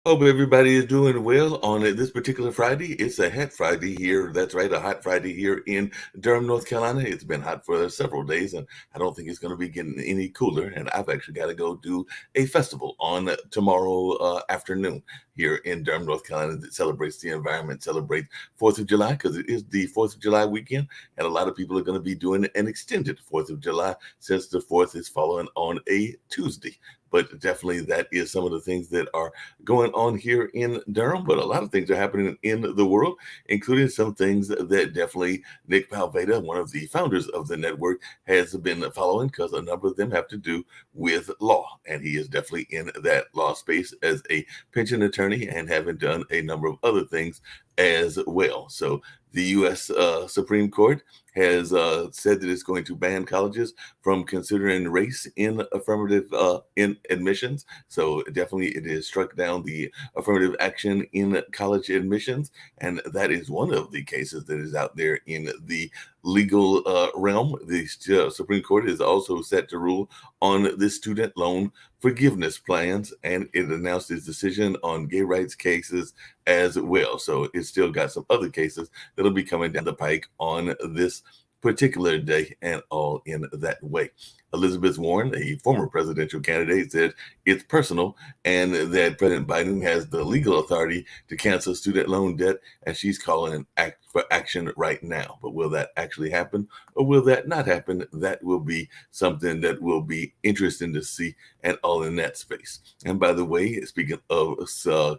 Hope everybody is doing well on this particular Friday. It's a hot Friday here. That's right, a hot Friday here in Durham, North Carolina. It's been hot for several days, and I don't think it's going to be getting any cooler. And I've actually got to go do a festival on tomorrow afternoon here in Durham, North Carolina that celebrates the environment, celebrates 4th of July because it is the 4th of July weekend, and a lot of people are going to be doing an extended 4th of July since the 4th is following on a Tuesday. But definitely that is some of the things that are going on here in Durham, but a lot of things are happening in the world, including some things that definitely Nick Palveda, one of the founders of the network, has been following because a number of them have to do with law. And he is definitely in that law space as a pension attorney and having done a number of other things as well. So the U.S. Supreme Court has said that it's going to ban colleges from considering race in affirmative in admissions. So definitely it has struck down the affirmative action in college admissions. And that is one of the cases that is out there in the legal realm. The Supreme Court is also set to rule on the student loan forgiveness plans, and it announced its decision on gay rights cases as well. So it's still got some other cases that'll be coming down the pike on this particular day and all in that way. Elizabeth Warren, a former presidential candidate, said it's personal and that President Biden has the legal authority to cancel student loan debt, and she's calling an act for action right now. But will that actually happen or will that not happen? That will be something that will be interesting to see and all in that space. And by the way, speaking of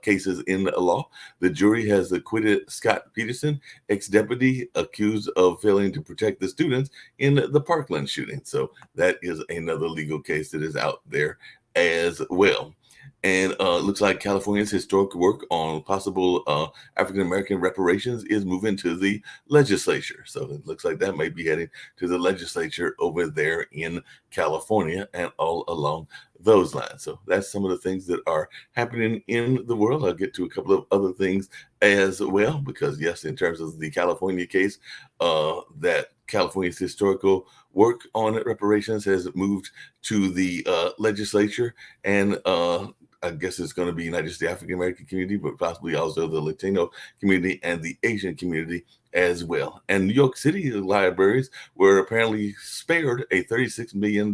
cases in the law, the jury has acquitted Scott Peterson, ex-deputy accused of failing to protect the students in the Parkland shooting. So that is another legal case that is out there as well. And looks like California's historic work on possible African American reparations is moving to the legislature. So it looks like that may be heading to the legislature over there in California and all along those lines. So that's some of the things that are happening in the world. I'll get to a couple of other things as well, because yes, in terms of the California case, that California's historical work on reparations has moved to the legislature, and I guess it's going to be not just the African American community, but possibly also the Latino community and the Asian community as well. And New York City libraries were apparently spared a $36 million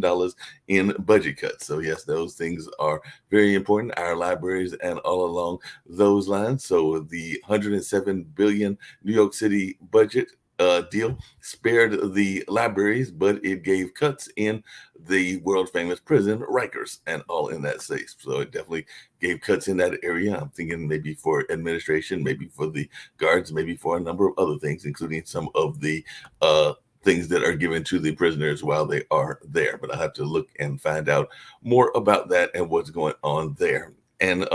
in budget cuts. So yes, those things are very important, our libraries and all along those lines. So the 107 billion New York City budget deal spared the libraries, but it gave cuts in the world famous prison Rikers and all in that space. So it definitely gave cuts in that area. I'm thinking maybe for administration, maybe for the guards, maybe for a number of other things, including some of the things that are given to the prisoners while they are there. But I have to look and find out more about that and what's going on there. And,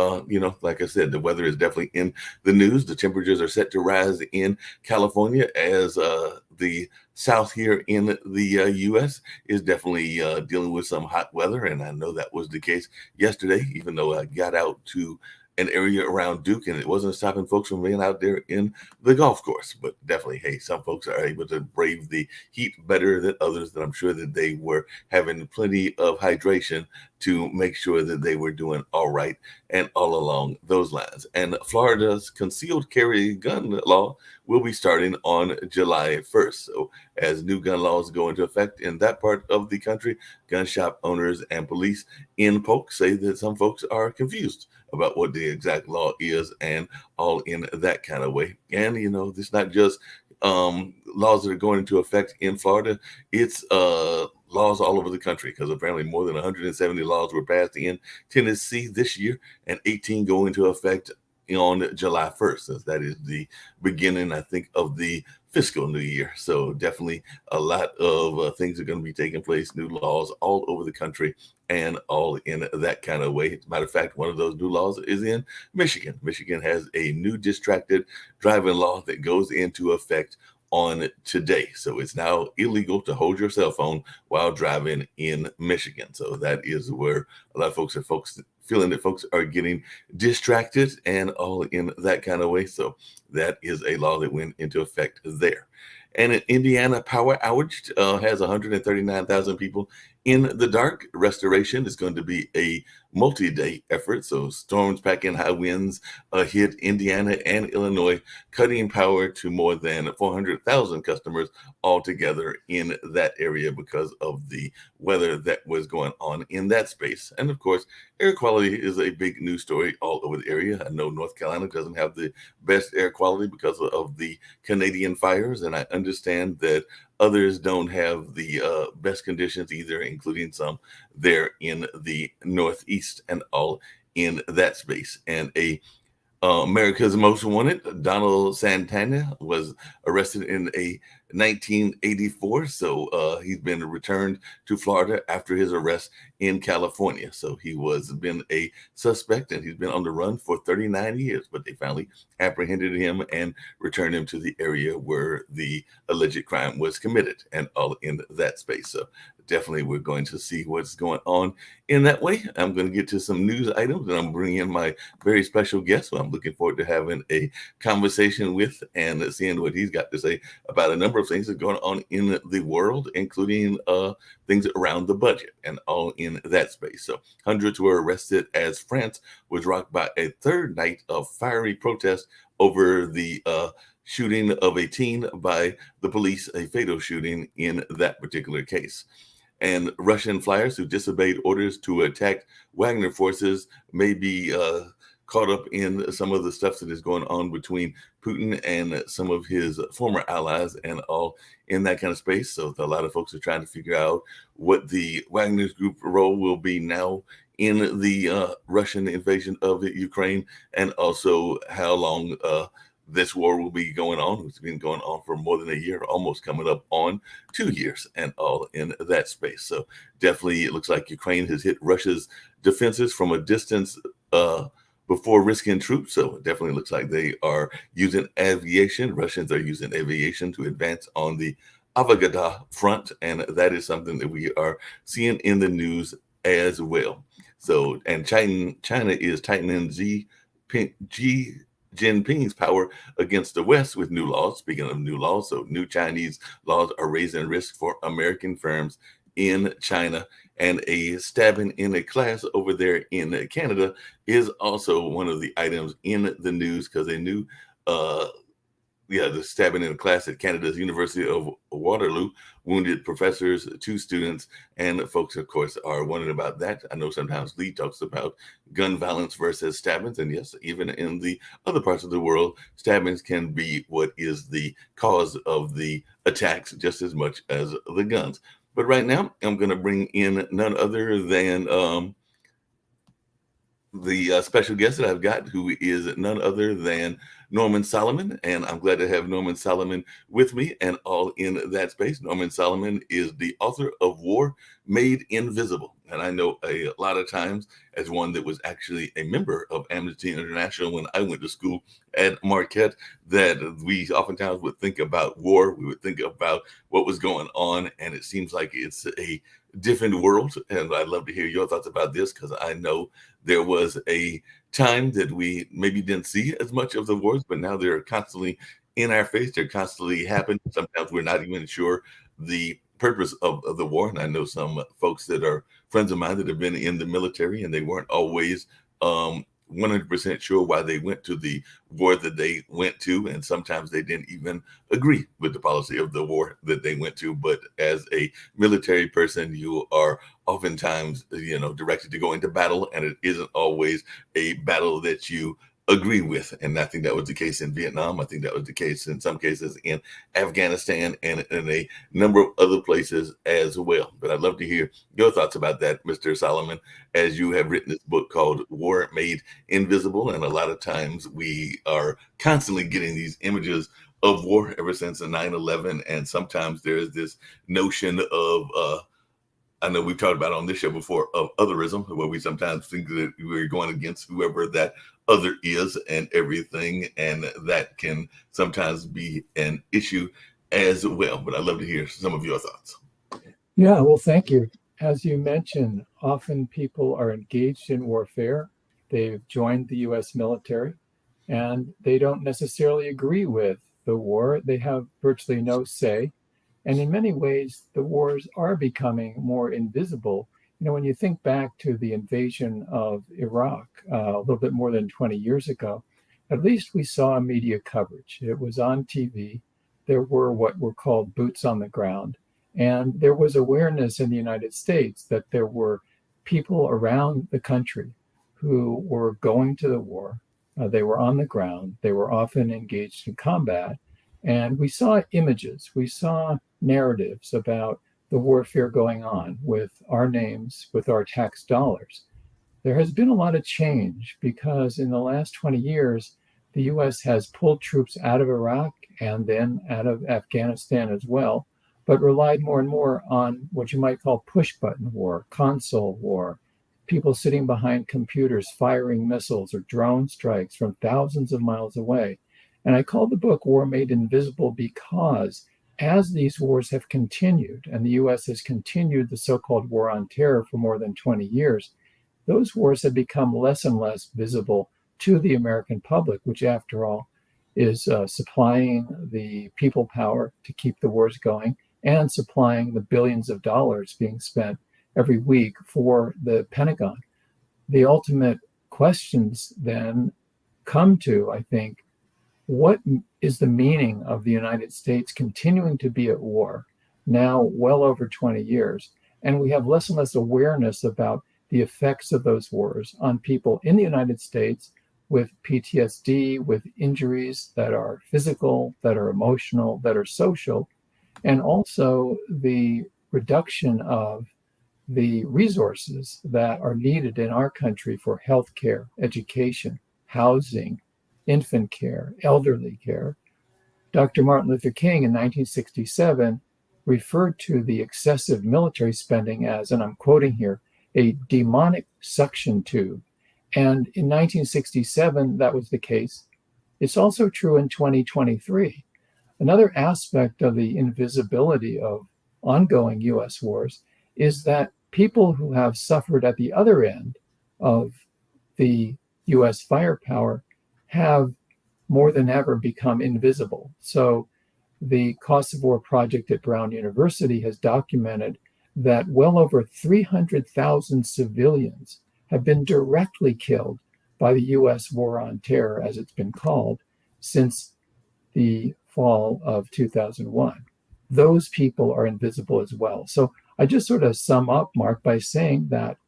like I said, the weather is definitely in the news. The temperatures are set to rise in California as the South here in the U.S. is definitely dealing with some hot weather. And I know that was the case yesterday, even though I got out to an area around Duke and it wasn't stopping folks from being out there in the golf course. But definitely, hey, some folks are able to brave the heat better than others. That I'm sure that they were having plenty of hydration to make sure that they were doing all right and all along those lines. And Florida's concealed carry gun law will be starting on July 1st. So as new gun laws go into effect in that part of the country, gun shop owners and police in Polk say that some folks are confused about what the exact law is and all in that kind of way. And, it's not just laws that are going into effect in Florida. It's laws all over the country, because apparently more than 170 laws were passed in Tennessee this year, and 18 go into effect on July 1st, since that is the beginning, I think, of the fiscal new year. So definitely a lot of things are going to be taking place, new laws all over the country and all in that kind of way. As a matter of fact, one of those new laws is in Michigan. Michigan has a new distracted driving law that goes into effect on today. So it's now illegal to hold your cell phone while driving in Michigan. So that is where a lot of folks are feeling that folks are getting distracted and all in that kind of way. So that is a law that went into effect there. And an Indiana power outage has 139,000 people In the dark, restoration is going to be a multi-day effort. So storms packing high winds hit Indiana and Illinois, cutting power to more than 400,000 customers altogether in that area because of the weather that was going on in that space. And of course, air quality is a big news story all over the area. I know North Carolina doesn't have the best air quality because of the Canadian fires, and I understand that others don't have the best conditions either, including some there in the Northeast and all in that space. And a America's Most Wanted, Donald Santana, was arrested in a 1984. So he's been returned to Florida after his arrest in California. So he was been a suspect and he's been on the run for 39 years, but they finally apprehended him and returned him to the area where the alleged crime was committed and all in that space. So definitely we're going to see what's going on in that way. I'm going to get to some news items and I'm bringing in my very special guest who I'm looking forward to having a conversation with and seeing what he's got to say about a number of things that are going on in the world, including things around the budget and all in that space. So hundreds were arrested as France was rocked by a third night of fiery protest over the shooting of a teen by the police, a fatal shooting in that particular case. And Russian flyers who disobeyed orders to attack Wagner forces may be caught up in some of the stuff that is going on between Putin and some of his former allies and all in that kind of space. So a lot of folks are trying to figure out what the Wagner Group role will be now in the Russian invasion of Ukraine, and also how long this war will be going on. It's been going on for more than a year, almost coming up on 2 years and all in that space. So definitely it looks like Ukraine has hit Russia's defenses from a distance before risking troops. So it definitely looks like they are using aviation. Russians are using aviation to advance on the Avgada front. And that is something that we are seeing in the news as well. So, and China is tightening Xi Jinping's power against the West with new laws. Speaking of new laws, so new Chinese laws are raising risk for American firms in China. And a stabbing in a class over there in Canada is also one of the items in the news because a new the stabbing in a class at Canada's University of Waterloo wounded professors, 2 students, and folks, of course, are wondering about that. I know sometimes Lee talks about gun violence versus stabbings, and yes, even in the other parts of the world, stabbings can be what is the cause of the attacks just as much as the guns. But right now, I'm going to bring in none other than the special guest that I've got, who is none other than Norman Solomon. And I'm glad to have Norman Solomon with me and all in that space. Norman Solomon is the author of War Made Invisible. And I know a lot of times, as one that was actually a member of Amnesty International when I went to school at Marquette, that we oftentimes would think about war. We would think about what was going on. And it seems like it's a different world. And I'd love to hear your thoughts about this because I know there was a time that we maybe didn't see as much of the wars, but now they're constantly in our face. They're constantly happening. Sometimes we're not even sure the purpose of the war. And I know some folks that are friends of mine that have been in the military and they weren't always 100% sure why they went to the war that they went to. And sometimes they didn't even agree with the policy of the war that they went to. But as a military person, you are oftentimes, directed to go into battle. And it isn't always a battle that you agree with. And I think that was the case in Vietnam. I think that was the case in some cases in Afghanistan and in a number of other places as well. But I'd love to hear your thoughts about that, Mr. Solomon, as you have written this book called War Made Invisible. And a lot of times we are constantly getting these images of war ever since the 9/11. And sometimes there's this notion of, I know we've talked about on this show before, of otherism, where we sometimes think that we're going against whoever that other is and everything. And that can sometimes be an issue as well. But I'd love to hear some of your thoughts. Yeah, well, thank you. As you mentioned, often people are engaged in warfare. They've joined the US military and they don't necessarily agree with the war. They have virtually no say. And in many ways, the wars are becoming more invisible. When you think back to the invasion of Iraq a little bit more than 20 years ago, at least we saw media coverage. It was on TV. There were what were called boots on the ground. And there was awareness in the United States that there were people around the country who were going to the war. They were on the ground. They were often engaged in combat. And we saw images. We saw narratives about the warfare going on with our names, with our tax dollars. There has been a lot of change because in the last 20 years, the US has pulled troops out of Iraq and then out of Afghanistan as well, but relied more and more on what you might call push button war, console war, people sitting behind computers firing missiles or drone strikes from thousands of miles away. And I call the book War Made Invisible because as these wars have continued, and the US has continued the so-called war on terror for more than 20 years, those wars have become less and less visible to the American public, which after all is supplying the people power to keep the wars going and supplying the billions of dollars being spent every week for the Pentagon. The ultimate questions then come to, I think, what is the meaning of the United States continuing to be at war now well over 20 years? And we have less and less awareness about the effects of those wars on people in the United States with PTSD, with injuries that are physical, that are emotional, that are social, and also the reduction of the resources that are needed in our country for healthcare, education, housing, infant care, elderly care. Dr. Martin Luther King in 1967 referred to the excessive military spending as, and I'm quoting here, a demonic suction tube. And in 1967, that was the case. It's also true in 2023. Another aspect of the invisibility of ongoing US wars is that people who have suffered at the other end of the US firepower have more than ever become invisible. So the Cost of War Project at Brown University has documented that well over 300,000 civilians have been directly killed by the US war on terror, as it's been called, since the fall of 2001. Those people are invisible as well. So I just sort of sum up, Mark, by saying that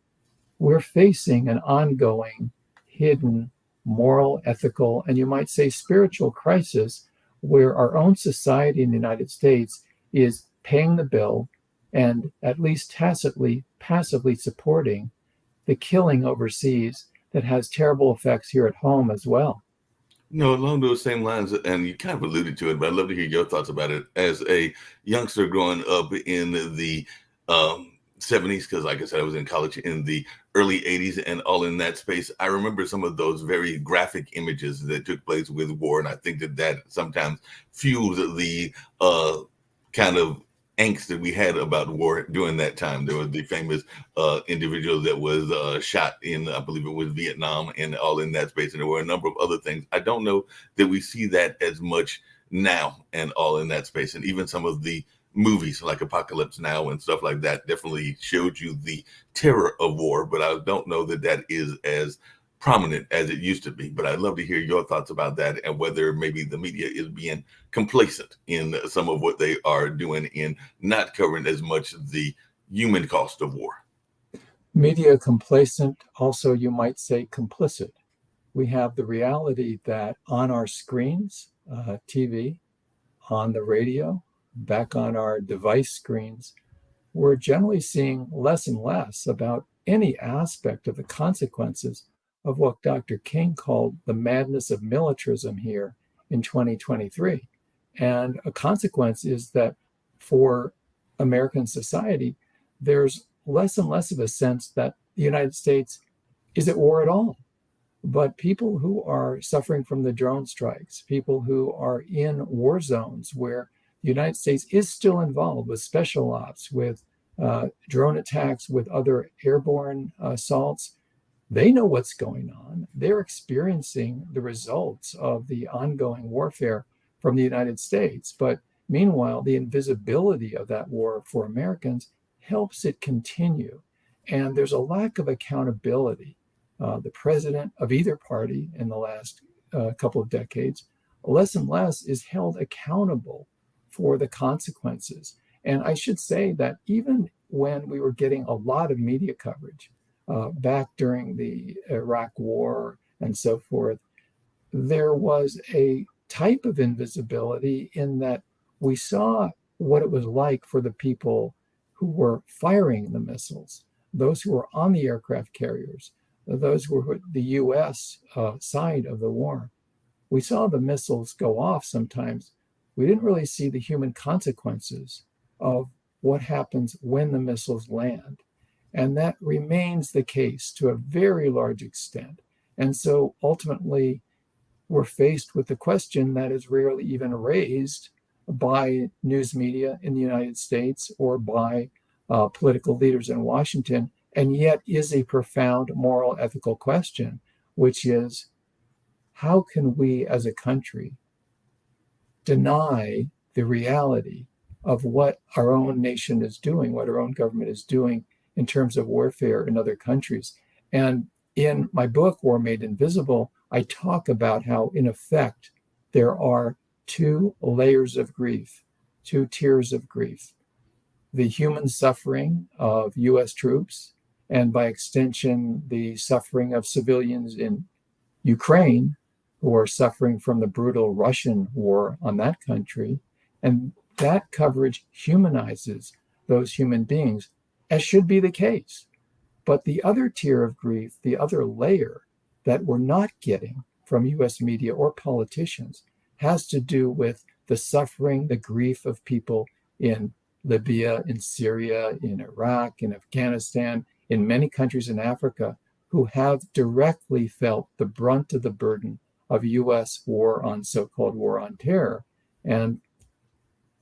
we're facing an ongoing, hidden, moral, ethical, and you might say spiritual crisis where our own society in the United States is paying the bill and at least tacitly, passively supporting the killing overseas that has terrible effects here at home as well. No, along those same lines, and you kind of alluded to it, but I'd love to hear your thoughts about it. As a youngster growing up in the 70s, because like I said, I was in college in the early 80s and all in that space, I remember some of those very graphic images that took place with war. And I think that sometimes fuels the kind of angst that we had about war during that time. There was the famous individual that was shot in, I believe it was Vietnam, and all in that space. And there were a number of other things. I don't know that we see that as much now and all in that space. And even some of the movies like Apocalypse Now and stuff like that definitely showed you the terror of war. But I don't know that that is as prominent as it used to be. But I'd love to hear your thoughts about that and whether maybe the media is being complacent in some of what they are doing in not covering as much the human cost of war. Media complacent, also you might say complicit. We have the reality that on our screens, TV, on the radio, back on our device screens, we're generally seeing less and less about any aspect of the consequences of what Dr. King called the madness of militarism here in 2023. And a consequence is that for American society, there's less and less of a sense that the United States is at war at all. But people who are suffering from the drone strikes, people who are in war zones where the United States is still involved with special ops, with drone attacks, with other airborne assaults, they know what's going on. They're experiencing the results of the ongoing warfare from the United States. But Meanwhile, the invisibility of that war for Americans helps it continue. And there's a lack of accountability. The president of either party in the last couple of decades, less and less is held accountable for the consequences. And I should say that even when we were getting a lot of media coverage back during the Iraq War and so forth, there was a type of invisibility in that we saw what it was like for the people who were firing the missiles, those who were on the aircraft carriers, those who were the US side of the war. We saw the missiles go off sometimes. We didn't really see the human consequences of what happens when the missiles land. And that remains the case to a very large extent. And so ultimately, we're faced with the question that is rarely even raised by news media in the United States or by political leaders in Washington, and yet is a profound moral ethical question, which is, how can we as a country deny the reality of what our own nation is doing, what our own government is doing in terms of warfare in other countries? And in my book, War Made Invisible, I talk about how, in effect, there are two layers of grief, two tiers of grief. The human suffering of US troops, and by extension, the suffering of civilians in Ukraine who are suffering from the brutal Russian war on that country. And that coverage humanizes those human beings, as should be the case. But the other tier of grief, the other layer that we're not getting from US media or politicians, has to do with the suffering, the grief of people in Libya, in Syria, in Iraq, in Afghanistan, in many countries in Africa, who have directly felt the brunt of the burden of US war on so-called war on terror. And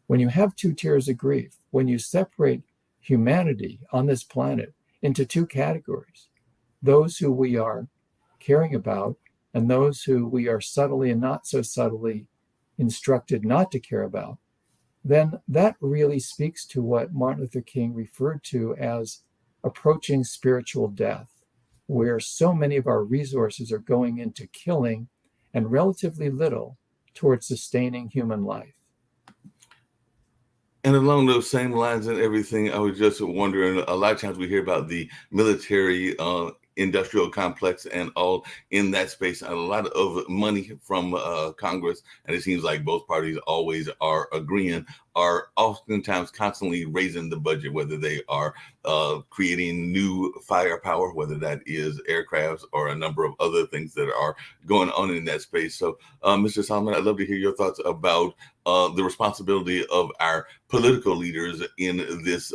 when you have two tiers of grief, when you separate humanity on this planet into two categories, those who we are caring about and those who we are subtly and not so subtly instructed not to care about, then that really speaks to what Martin Luther King referred to as approaching spiritual death, where so many of our resources are going into killing and relatively little towards sustaining human life. And along those same lines and everything, I was just wondering, a lot of times we hear about the military industrial complex and all in that space, and a lot of money from Congress, and it seems like both parties always are agreeing, are oftentimes constantly raising the budget, whether they are creating new firepower, whether that is aircrafts or a number of other things that are going on in that space. So, Mr. Solomon, I'd love to hear your thoughts about the responsibility of our political leaders in this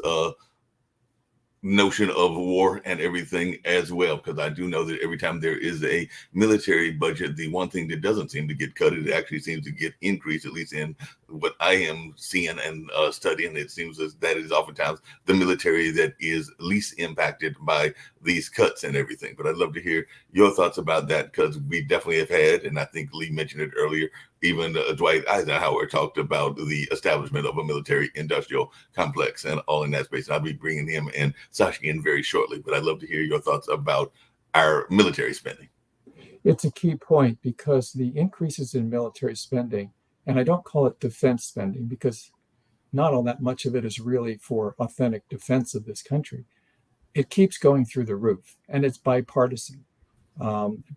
notion of war and everything as well, because I do know that every time there is a military budget, the one thing that doesn't seem to get cut, it actually seems to get increased, at least in what I am seeing and studying. It seems as that is oftentimes the military that is least impacted by these cuts and everything. But I'd love to hear your thoughts about that, because we definitely have had, and I think Lee mentioned it earlier, even Dwight Eisenhower talked about the establishment of a military industrial complex and all in that space. I'll be bringing him and Sashi in very shortly, but I'd love to hear your thoughts about our military spending. It's a key point, because the increases in military spending, and I don't call it defense spending because not all that much of it is really for authentic defense of this country. It keeps going through the roof, and it's bipartisan.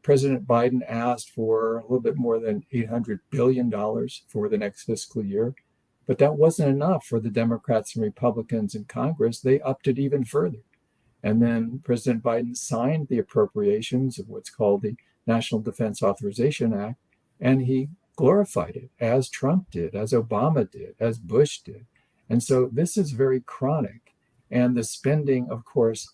President Biden asked for a little bit more than $800 billion for the next fiscal year, but that wasn't enough for the Democrats and Republicans in Congress. They upped it even further. And then President Biden signed the appropriations of what's called the National Defense Authorization Act, and he glorified it, as Trump did, as Obama did, as Bush did. And so this is very chronic. And the spending, of course,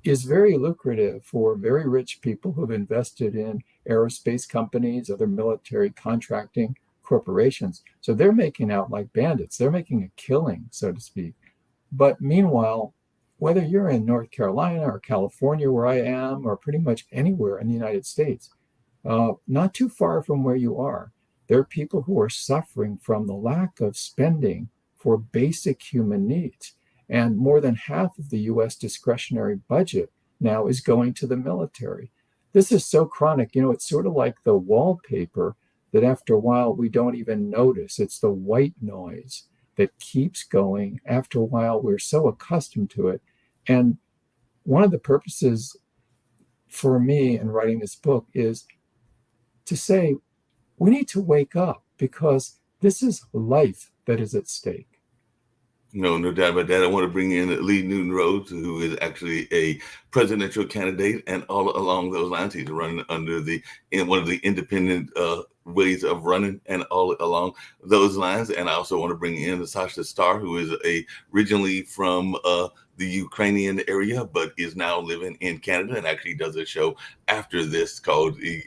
is very lucrative for very rich people who've invested in aerospace companies, other military contracting corporations. So they're making out like bandits. They're making a killing, so to speak. But meanwhile, whether you're in North Carolina or California, where I am, or pretty much anywhere in the United States, not too far from where you are, There are people who are suffering from the lack of spending for basic human needs. And more than half of the US discretionary budget now is going to the military. This is so chronic. It's sort of like the wallpaper that after a while we don't even notice. It's the white noise that keeps going. After a while, we're so accustomed to it. And one of the purposes for me in writing this book is to say we need to wake up because this is life that is at stake. No doubt about that. I want to bring in Lee Newton Rhodes, who is actually a presidential candidate, and all along those lines, he's running in one of the independent ways of running, and all along those lines. And I also want to bring in Sasha Starr, who is originally from the Ukrainian area, but is now living in Canada, and actually does a show after this called the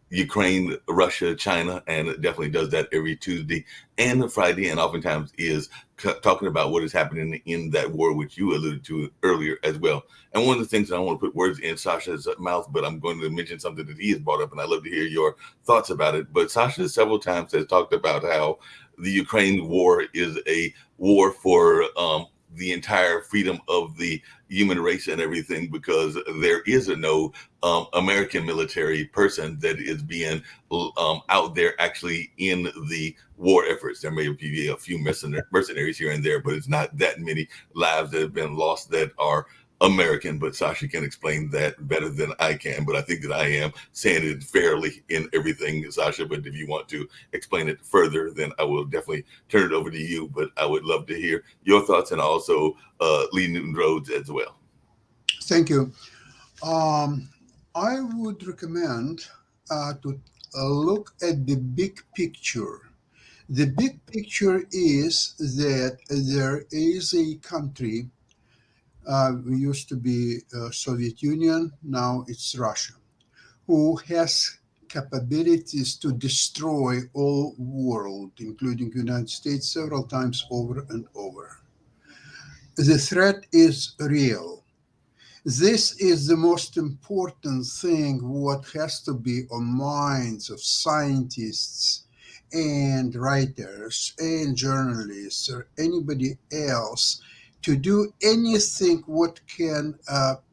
Ukraine, Russia, China, and it definitely does that every Tuesday and Friday, and oftentimes is talking about what is happening in that war, which you alluded to earlier as well. And one of the things, I don't want to put words in Sasha's mouth, but I'm going to mention something that he has brought up, and I'd love to hear your thoughts about it. But Sasha several times has talked about how the Ukraine war is a war for the entire freedom of the human race and everything, because there is no American military person that is being out there actually in the war efforts. There may be a few mercenaries here and there, but it's not that many lives that have been lost that are American. But Sasha can explain that better than I can, but I think that I am saying it fairly in everything, Sasha. But if you want to explain it further, then I will definitely turn it over to you. But I would love to hear your thoughts, and also Lee Newton Rhodes as well. Thank you. I would recommend to look at the big picture. The big picture is that there is a country, we used to be Soviet Union, now it's Russia, who has capabilities to destroy all world, including United States, several times over and over. The threat is real. This is the most important thing, what has to be on minds of scientists and writers and journalists or anybody else, to do anything what can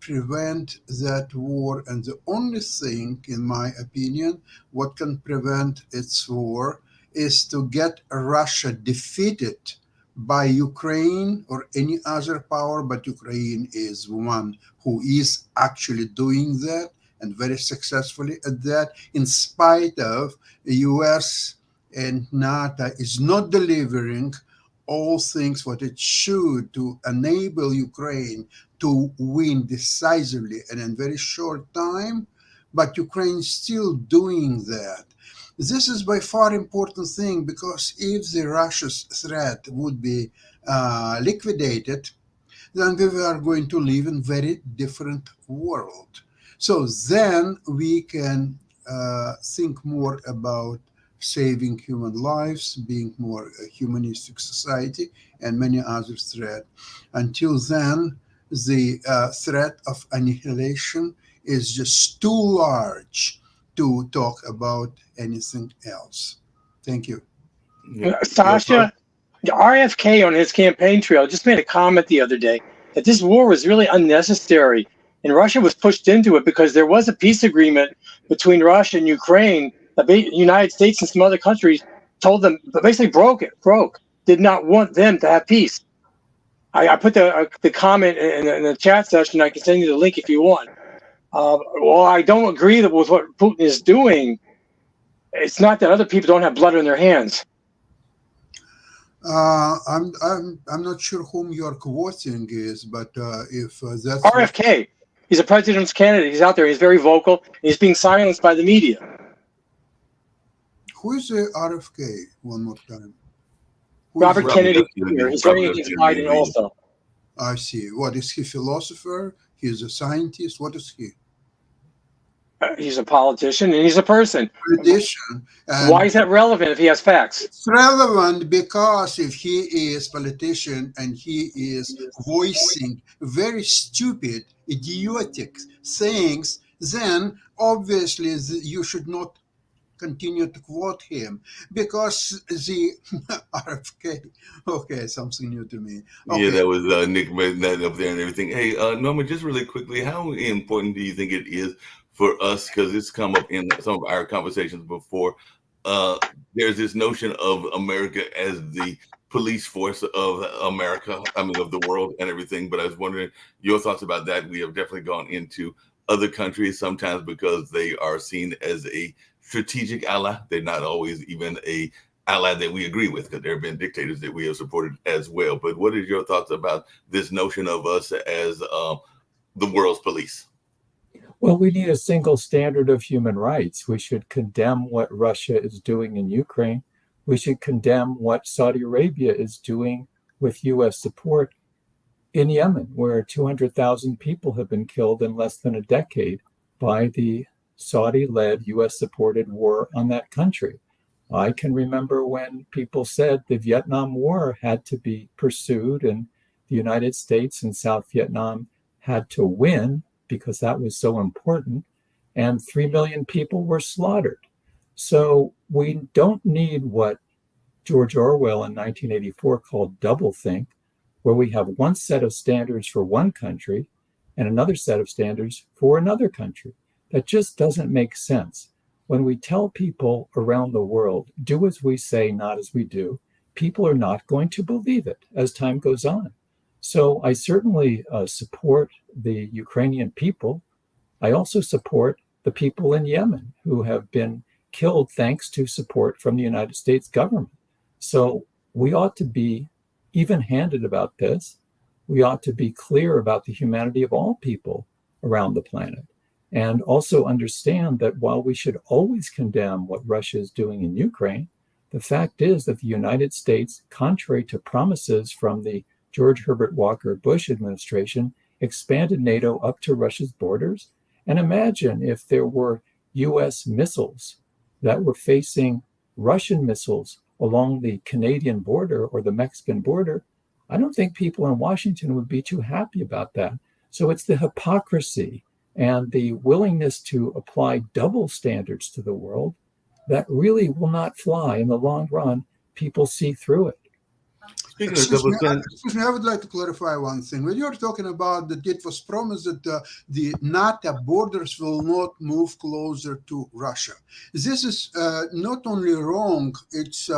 prevent that war. And the only thing, in my opinion, what can prevent its war is to get Russia defeated by Ukraine or any other power, but Ukraine is one who is actually doing that, and very successfully at that, in spite of the US and NATO is not delivering all things what it should to enable Ukraine to win decisively and in very short time, but Ukraine is still doing that. This is by far important thing, because if the Russia's threat would be liquidated, then we are going to live in very different world. So then we can think more about saving human lives, being more a humanistic society, and many other threats. Until then, the threat of annihilation is just too large to talk about anything else. Thank you. Sasha, RFK on his campaign trail just made a comment the other day that this war was really unnecessary, and Russia was pushed into it because there was a peace agreement between Russia and Ukraine. The United States and some other countries told them, but basically did not want them to have peace. I put the comment in the chat session. I can send you the link if you want. Well, I don't agree with what Putin is doing. It's not that other people don't have blood on their hands. I'm not sure whom you're quoting is, but if that's RFK, he's a president's candidate. He's out there. He's very vocal. He's being silenced by the media. Who is the RFK? One more time. Robert Kennedy Jr. He's running against Biden also. I see. What is he? Philosopher? He's a scientist. What is he? He's a politician and he's a person. Politician. Why is that relevant if he has facts? It's relevant because if he is politician and he is voicing very stupid, idiotic things, then obviously you should not continue to quote him because the RFK. Okay, something new to me. Yeah, Okay, that was Nick made that up there and everything. Hey, Norma, just really quickly, how important do you think it is for us? Because it's come up in some of our conversations before. Uh, there's this notion of America as the police force of America, I mean, of the world and everything. But I was wondering your thoughts about that. We have definitely gone into other countries sometimes because they are seen as a strategic ally. They're not always even a ally that we agree with, because there have been dictators that we have supported as well. But what is your thoughts about this notion of us as the world's police? Well, we need a single standard of human rights. We should condemn what Russia is doing in Ukraine. We should condemn what Saudi Arabia is doing with U.S. support in Yemen, where 200,000 people have been killed in less than a decade by the Saudi-led, U.S.-supported war on that country. I can remember when people said the Vietnam War had to be pursued and the United States and South Vietnam had to win because that was so important, and 3 million people were slaughtered. So we don't need what George Orwell in 1984 called doublethink, where we have one set of standards for one country and another set of standards for another country. That just doesn't make sense. When we tell people around the world, do as we say, not as we do, people are not going to believe it as time goes on. So I certainly support the Ukrainian people. I also support the people in Yemen who have been killed thanks to support from the United States government. So we ought to be even-handed about this. We ought to be clear about the humanity of all people around the planet, and also understand that while we should always condemn what Russia is doing in Ukraine, the fact is that the United States, contrary to promises from the George Herbert Walker Bush administration, expanded NATO up to Russia's borders. And imagine if there were US missiles that were facing Russian missiles along the Canadian border or the Mexican border. I don't think people in Washington would be too happy about that. So it's the hypocrisy and the willingness to apply double standards to the world that really will not fly in the long run. People see through it. Speaking of double standards, excuse me, I would like to clarify one thing. When you're talking about that it was promised that the NATO borders will not move closer to Russia, this is not only wrong, it's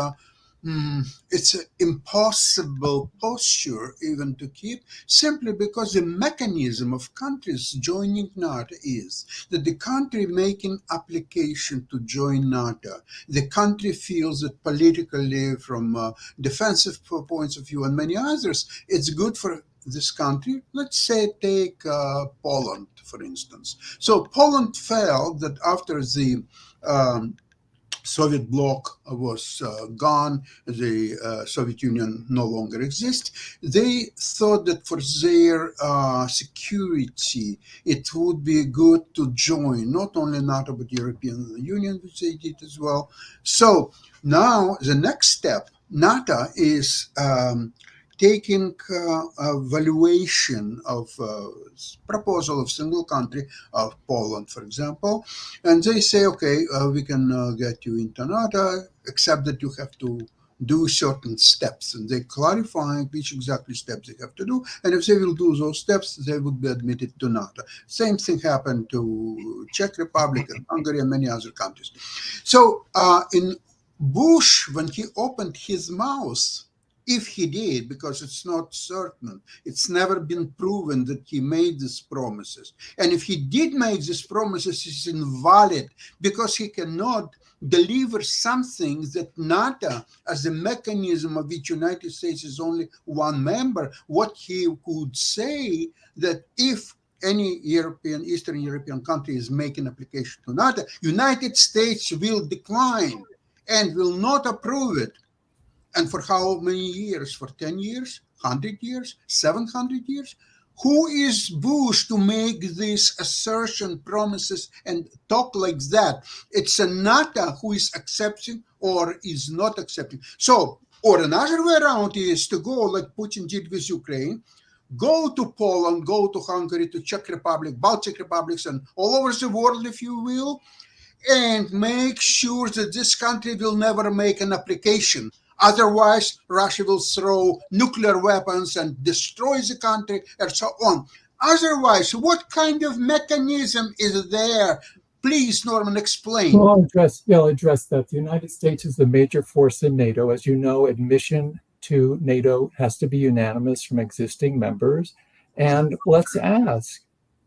an impossible posture even to keep, simply because the mechanism of countries joining NATO is that the country making application to join NATO, the country feels that politically, from defensive points of view and many others, it's good for this country. Let's say take Poland, for instance. So Poland felt that after the Soviet bloc was gone, the Soviet Union no longer exists, they thought that for their security, it would be good to join not only NATO but European Union, which they did as well. So now the next step, NATO is taking a valuation of proposal of single country of Poland, for example, and they say, okay, we can get you into NATO, except that you have to do certain steps, and they clarify which exactly steps they have to do, and if they will do those steps, they would be admitted to NATO. Same thing happened to Czech Republic and Hungary and many other countries. So in Bush, when he opened his mouth, if he did, because it's not certain, it's never been proven that he made these promises. And if he did make these promises, it's invalid because he cannot deliver something that NATO, as a mechanism of which United States is only one member, what he could say that if any Eastern European country is making application to NATO, United States will decline and will not approve it. And for how many years? For 10 years, 100 years, 700 years? Who is Bush to make this assertion, promises, and talk like that? It's a NATO who is accepting or is not accepting. So, or another way around is to go like Putin did with Ukraine, go to Poland, go to Hungary, to Czech Republic, Baltic republics, and all over the world, if you will, and make sure that this country will never make an application. Otherwise, Russia will throw nuclear weapons and destroy the country and so on. Otherwise, what kind of mechanism is there? Please, Norman, explain. Well, I'll address that. The United States is the major force in NATO. As you know, admission to NATO has to be unanimous from existing members. And let's ask,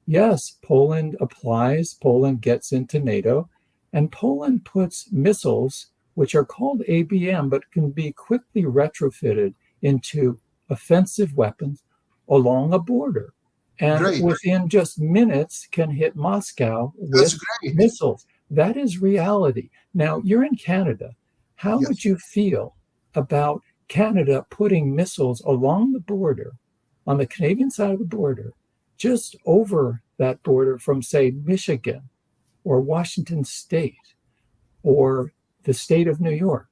yes, Poland applies, Poland gets into NATO, and Poland puts missiles, which are called ABM, but can be quickly retrofitted into offensive weapons along a border. And Great. within just minutes can hit Moscow with missiles. That is reality. Now, you're in Canada. How would you feel about Canada putting missiles along the border, on the Canadian side of the border, just over that border from, say, Michigan or Washington State or the state of New York?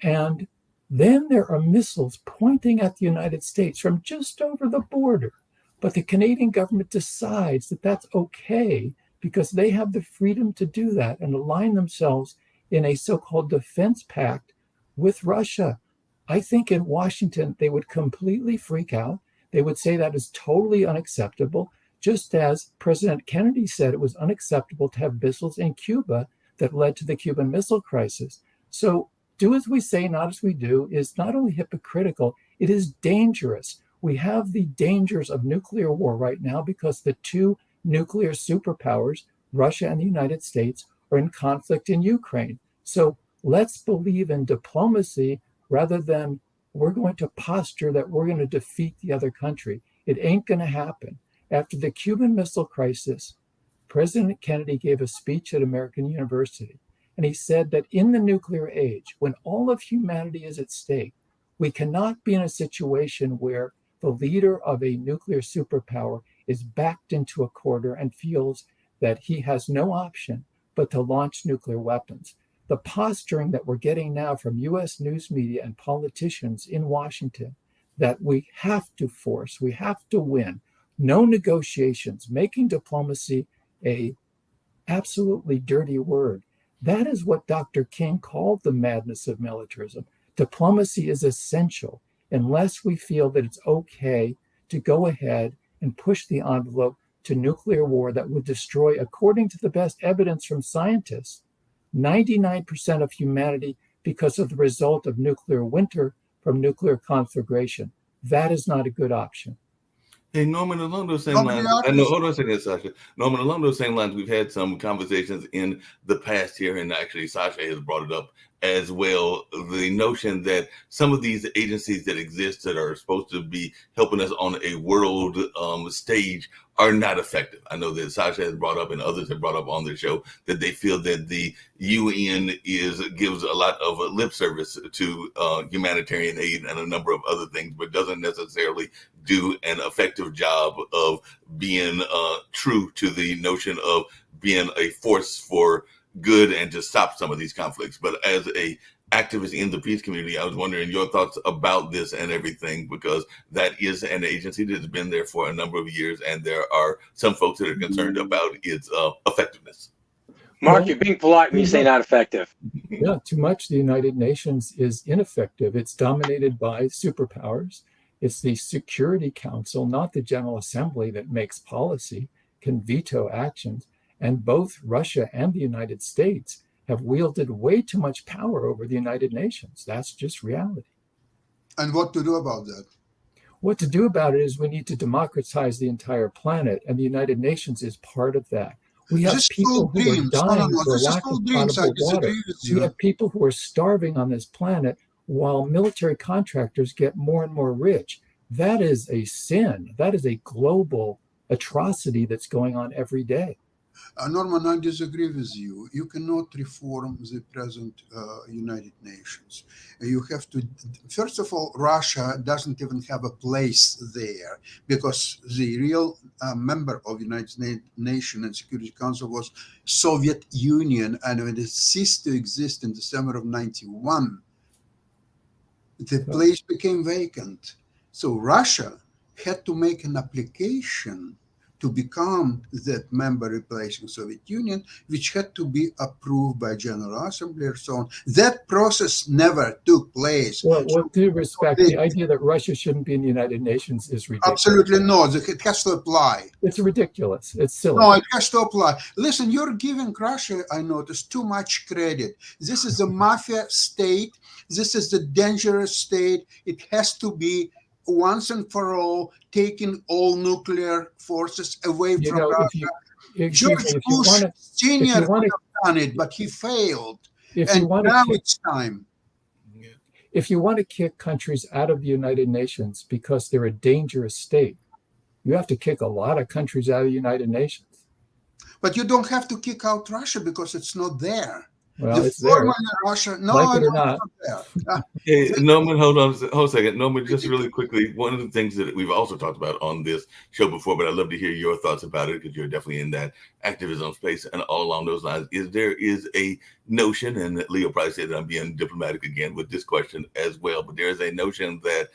And then there are missiles pointing at the United States from just over the border. But the Canadian government decides that that's okay because they have the freedom to do that and align themselves in a so-called defense pact with Russia. I think in Washington, they would completely freak out. They would say that is totally unacceptable, just as President Kennedy said it was unacceptable to have missiles in Cuba that led to the Cuban Missile Crisis. So do as we say, not as we do, is not only hypocritical, it is dangerous. We have the dangers of nuclear war right now because the two nuclear superpowers, Russia and the United States, are in conflict in Ukraine. So let's believe in diplomacy rather than we're going to posture that we're going to defeat the other country. It ain't going to happen. After the Cuban Missile Crisis, President Kennedy gave a speech at American University, and he said that in the nuclear age, when all of humanity is at stake, we cannot be in a situation where the leader of a nuclear superpower is backed into a corner and feels that he has no option but to launch nuclear weapons. The posturing that we're getting now from US news media and politicians in Washington that we have to force, we have to win, no negotiations, making diplomacy a absolutely dirty word. That is what Dr. King called the madness of militarism. Diplomacy is essential unless we feel that it's okay to go ahead and push the envelope to nuclear war that would destroy, according to the best evidence from scientists, 99% of humanity because of the result of nuclear winter from nuclear conflagration. That is not a good option. Hey, Norman, along those same lines, I know, hold on a second, Sasha. Norman, along those same lines, we've had some conversations in the past here, and actually Sasha has brought it up as well. The notion that some of these agencies that exist that are supposed to be helping us on a world stage are not effective. I know that Sasha has brought up and others have brought up on the show that they feel that the UN gives a lot of lip service to humanitarian aid and a number of other things, but doesn't necessarily do an effective job of being true to the notion of being a force for good and to stop some of these conflicts. But as a activist in the peace community, I was wondering your thoughts about this and everything, because that is an agency that's been there for a number of years, and there are some folks that are concerned about its effectiveness. Mark, you're being polite when you say not effective. Yeah, too much. The United Nations is ineffective. It's dominated by superpowers. It's the Security Council, not the General Assembly, that makes policy, can veto actions. And both Russia and the United States have wielded way too much power over the United Nations. That's just reality. And what to do about that? What to do about it is we need to democratize the entire planet, and the United Nations is part of that. We have people who are dying for lack of potable water. We have people who are starving on this planet while military contractors get more and more rich. That is a sin. That is a global atrocity that's going on every day. Norman, I disagree with you. You cannot reform the present United Nations. You have to, first of all, Russia doesn't even have a place there, because the real member of United Nations and Security Council was Soviet Union, and when it ceased to exist in December of '91, the place became vacant. So Russia had to make an application to become that member replacing Soviet Union, which had to be approved by General Assembly or so on. That process never took place. Well, with due respect, the idea that Russia shouldn't be in the United Nations is ridiculous. Absolutely not. It has to apply. It's ridiculous. It's silly. No, it has to apply. Listen, you're giving Russia, I noticed, too much credit. This is a mafia state. This is a dangerous state. It has to be once and for all taking all nuclear forces away You from know, Russia. excuse George me, Bush Sr. wanna- could have done it, but he failed. if you And want now to it's time. if you want to kick countries out of the United Nations because they're a dangerous state, you have to kick a lot of countries out of the United Nations. But you don't have to kick out Russia because it's not there. Well, The it's there. former Russia, no, Like it or no, not. it's not there. Hey, Norman, hold a second. Norman, just really quickly, one of the things that we've also talked about on this show before, but I'd love to hear your thoughts about it because you're definitely in that activism space and all along those lines, is there is a notion, and Leo probably said that I'm being diplomatic again with this question as well, but there is a notion that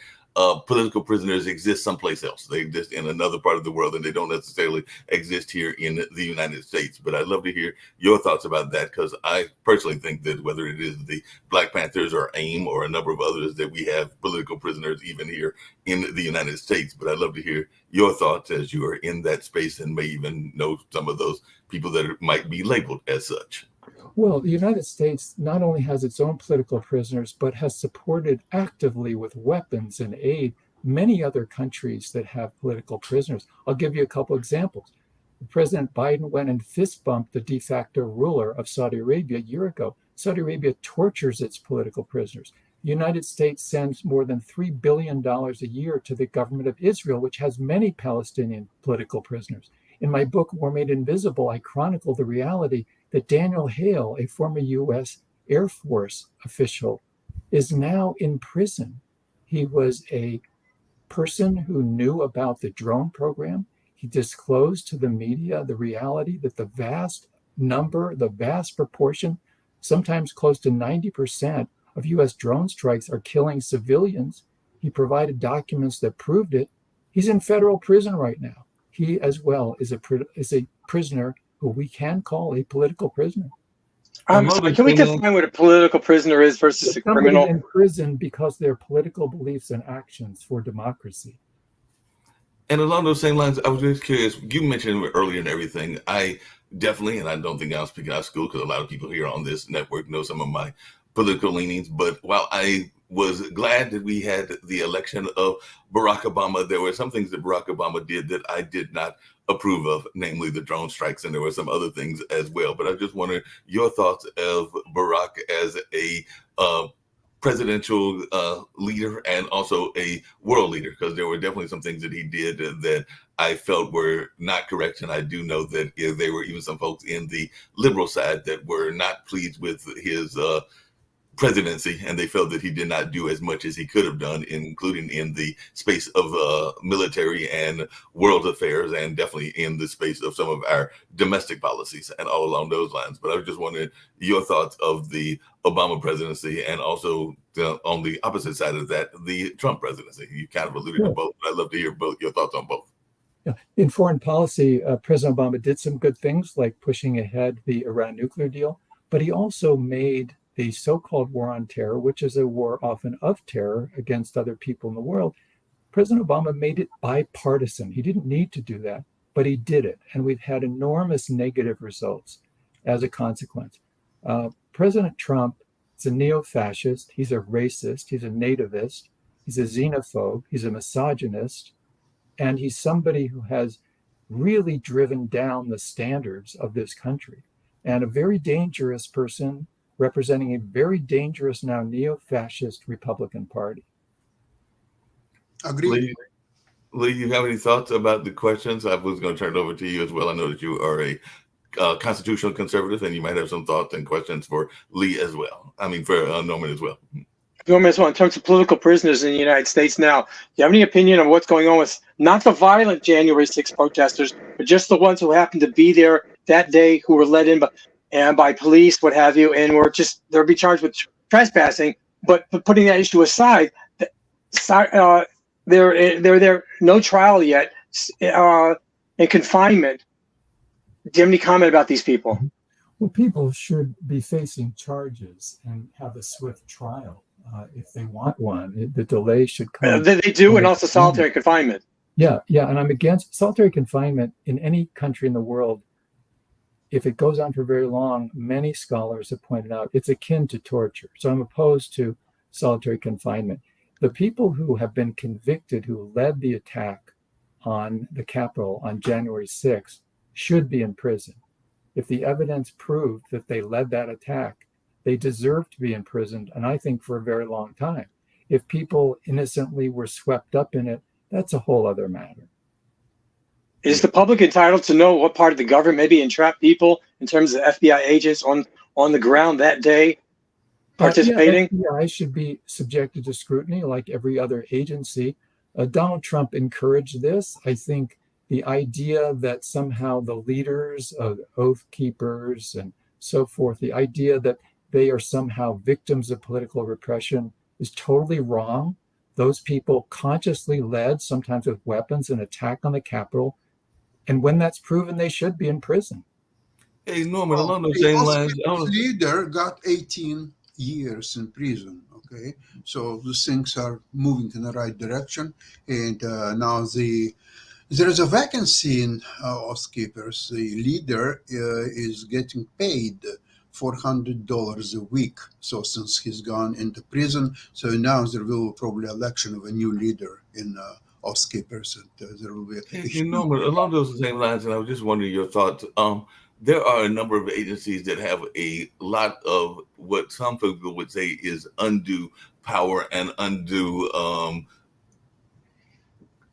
political prisoners exist someplace else. They exist in another part of the world, and they don't necessarily exist here in the United States. But I'd love to hear your thoughts about that, because I personally think that whether it is the Black Panthers or AIM or a number of others, that we have political prisoners even here in the United States. But I'd love to hear your thoughts as you are in that space and may even know some of those people that might be labeled as such. Well, the United States not only has its own political prisoners, but has supported actively with weapons and aid many other countries that have political prisoners. I'll give you a couple examples. President Biden went and fist bumped the de facto ruler of Saudi Arabia a year ago. Saudi Arabia tortures its political prisoners. The United States sends more than $3 billion a year to the government of Israel, which has many Palestinian political prisoners. In my book, War Made Invisible, I chronicle the reality that Daniel Hale, a former U.S. Air Force official, is now in prison. He was a person who knew about the drone program. He disclosed to the media the reality that the vast proportion, sometimes close to 90% of U.S. drone strikes are killing civilians. He provided documents that proved it. He's in federal prison right now. He as well is a prisoner who we can call a political prisoner. Can we define what a political prisoner is versus a criminal? In prison because their political beliefs and actions for democracy. And along those same lines, I was just curious, you mentioned earlier and everything, I definitely, and I don't think I'm speaking out of school because a lot of people here on this network know some of my political leanings, but while I was glad that we had the election of Barack Obama, there were some things that Barack Obama did that I did not approve of, namely the drone strikes, and there were some other things as well. But I just wonder your thoughts of Barack as a presidential leader and also a world leader, because there were definitely some things that he did that I felt were not correct. And I do know that there were even some folks in the liberal side that were not pleased with his presidency, and they felt that he did not do as much as he could have done, including in the space of military and world affairs, and definitely in the space of some of our domestic policies and all along those lines. But I was just wondering your thoughts of the Obama presidency, and also on the opposite side of that, the Trump presidency. You kind of alluded to both, but I'd love to hear both your thoughts on both. Yeah. In foreign policy, President Obama did some good things like pushing ahead the Iran nuclear deal, but he also made the so-called war on terror, which is a war often of terror against other people in the world. President Obama made it bipartisan. He didn't need to do that, but he did it. And we've had enormous negative results as a consequence. President Trump is a neo-fascist. He's a racist. He's a nativist. He's a xenophobe. He's a misogynist. And he's somebody who has really driven down the standards of this country, and a very dangerous person representing a very dangerous now neo-fascist Republican Party. Agreed. Lee, you have any thoughts about the questions? I was going to turn it over to you as well. I know that you are a constitutional conservative, and you might have some thoughts and questions for Lee as well. I mean, for Norman as well. Norman as well. In terms of political prisoners in the United States now, do you have any opinion on what's going on with not the violent January 6th protesters, but just the ones who happened to be there that day, who were let in by police, what have you, and they'll be charged with trespassing. But putting that issue aside, they're there, no trial yet. and confinement. Do you have any comment about these people? Well, people should be facing charges and have a swift trial if they want one. The delay should come. They do, and also solitary confinement. Yeah, and I'm against solitary confinement in any country in the world. If it goes on for very long, many scholars have pointed out it's akin to torture. So I'm opposed to solitary confinement. The people who have been convicted, who led the attack on the Capitol on January 6th, should be in prison. If the evidence proved that they led that attack, they deserve to be imprisoned, and I think for a very long time. If people innocently were swept up in it, that's a whole other matter. Is the public entitled to know what part of the government maybe entrapped people in terms of FBI agents on the ground that day participating? FBI should be subjected to scrutiny like every other agency. Donald Trump encouraged this. I think the idea that somehow the leaders of Oath Keepers and so forth, the idea that they are somehow victims of political repression is totally wrong. Those people consciously led, sometimes with weapons, an attack on the Capitol. And when that's proven, they should be in prison. Hey, Norman, along those same lines, the leader got 18 years in prison. Okay, so the things are moving in the right direction, and now there is a vacancy in Oath Keepers. The leader is getting paid $400 a week. So since he's gone into prison, so now there will probably election of a new leader in Oath Keepers, and there will be You know, along those same lines, and I was just wondering your thoughts. There are a number of agencies that have a lot of what some people would say is undue power and undue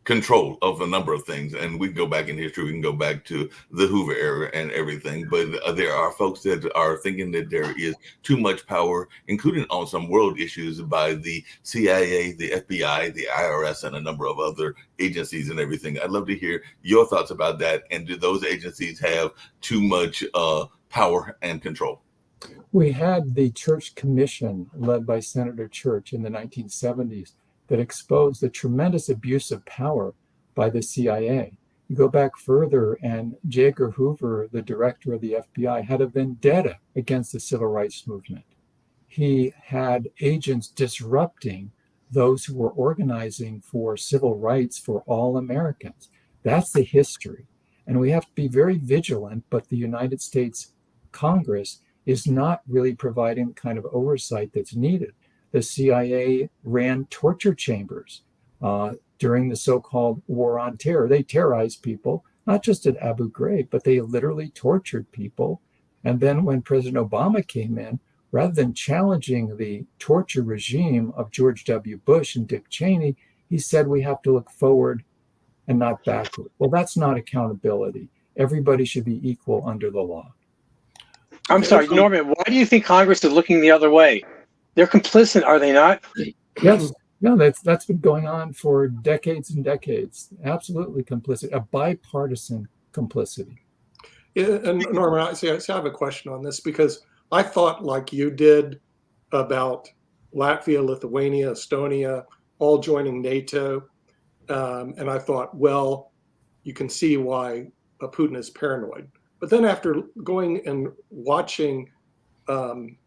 control of a number of things. And we can go back in history, we can go back to the Hoover era and everything. But there are folks that are thinking that there is too much power, including on some world issues, by the CIA, the FBI, the IRS, and a number of other agencies and everything. I'd love to hear your thoughts about that. And do those agencies have too much power and control? We had the Church Commission led by Senator Church in the 1970s that exposed the tremendous abuse of power by the CIA. You go back further, and J. Edgar Hoover, the director of the FBI, had a vendetta against the civil rights movement. He had agents disrupting those who were organizing for civil rights for all Americans. That's the history. And we have to be very vigilant, but the United States Congress is not really providing the kind of oversight that's needed. The CIA ran torture chambers during the so-called War on Terror. They terrorized people, not just at Abu Ghraib, but they literally tortured people. And then when President Obama came in, rather than challenging the torture regime of George W. Bush and Dick Cheney, he said we have to look forward and not backward. Well, that's not accountability. Everybody should be equal under the law. I'm sorry, Norman, why do you think Congress is looking the other way? They're complicit, are they not? Yes. No, that's been going on for decades and decades. Absolutely complicit, a bipartisan complicity. Yeah, and Norman, I have a question on this because I thought like you did about Latvia, Lithuania, Estonia, all joining NATO. And I thought, well, you can see why Putin is paranoid. But then after going and watching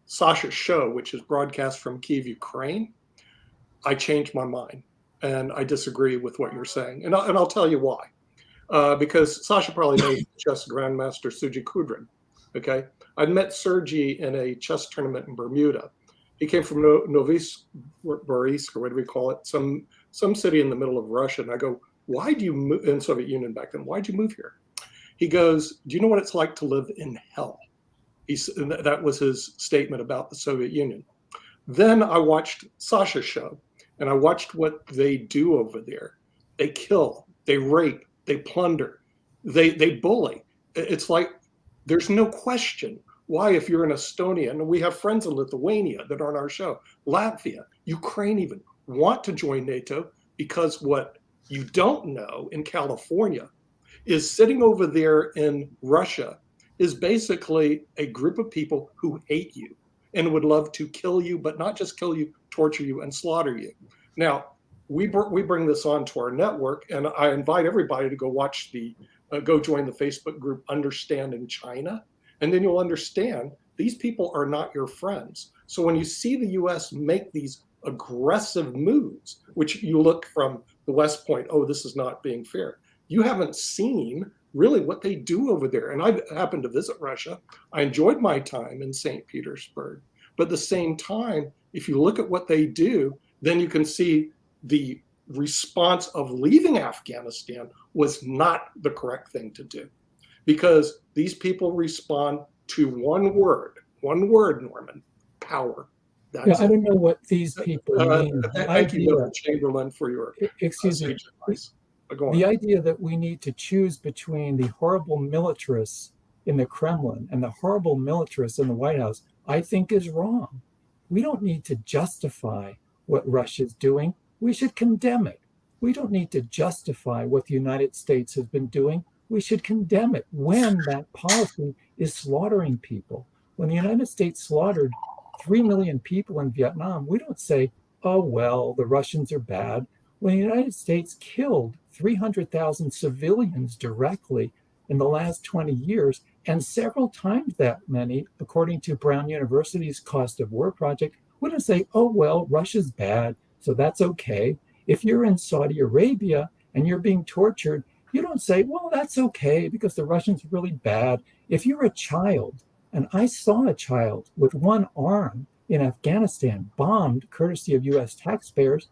Sasha's show, which is broadcast from Kyiv, Ukraine, I changed my mind and I disagree with what you're saying. And I'll tell you why. Because Sasha probably knows chess grandmaster Sergei Kudrin. Okay. I met Sergei in a chess tournament in Bermuda. He came from Novosibirsk, or what do we call it? Some city in the middle of Russia. And I go, why do you move in Soviet Union back then? Why'd you move here? He goes, do you know what it's like to live in hell? That was his statement about the Soviet Union. Then I watched Sasha's show, and I watched what they do over there. They kill, they rape, they plunder, they bully. It's like there's no question why, if you're in Estonia, and we have friends in Lithuania that are on our show, Latvia, Ukraine even, want to join NATO, because what you don't know in California is sitting over there in Russia is basically a group of people who hate you and would love to kill you, but not just kill you, torture you and slaughter you. Now, we bring this on to our network, and I invite everybody to go watch the go join the Facebook group Understanding China, and then you'll understand these people are not your friends. So when you see the US make these aggressive moves, which you look from the West Point, oh, this is not being fair. You haven't seen really what they do over there. And I happened to visit Russia. I enjoyed my time in St. Petersburg. But at the same time, if you look at what they do, then you can see the response of leaving Afghanistan was not the correct thing to do, because these people respond to one word, Norman, power. That's I don't know what these people mean. Thank you, Neville Chamberlain, for your excuse me. advice. The idea that we need to choose between the horrible militarists in the Kremlin and the horrible militarists in the White House, I think is wrong. We don't need to justify what Russia's doing. We should condemn it. We don't need to justify what the United States has been doing. We should condemn it when that policy is slaughtering people. When the United States slaughtered 3 million people in Vietnam, we don't say, oh, well, the Russians are bad. When the United States killed 300,000 civilians directly in the last 20 years, and several times that many, according to Brown University's Cost of War project, we don't say, oh, well, Russia's bad, so that's okay. If you're in Saudi Arabia and you're being tortured, you don't say, well, that's okay because the Russians are really bad. If you're a child, and I saw a child with one arm in Afghanistan bombed courtesy of US taxpayers,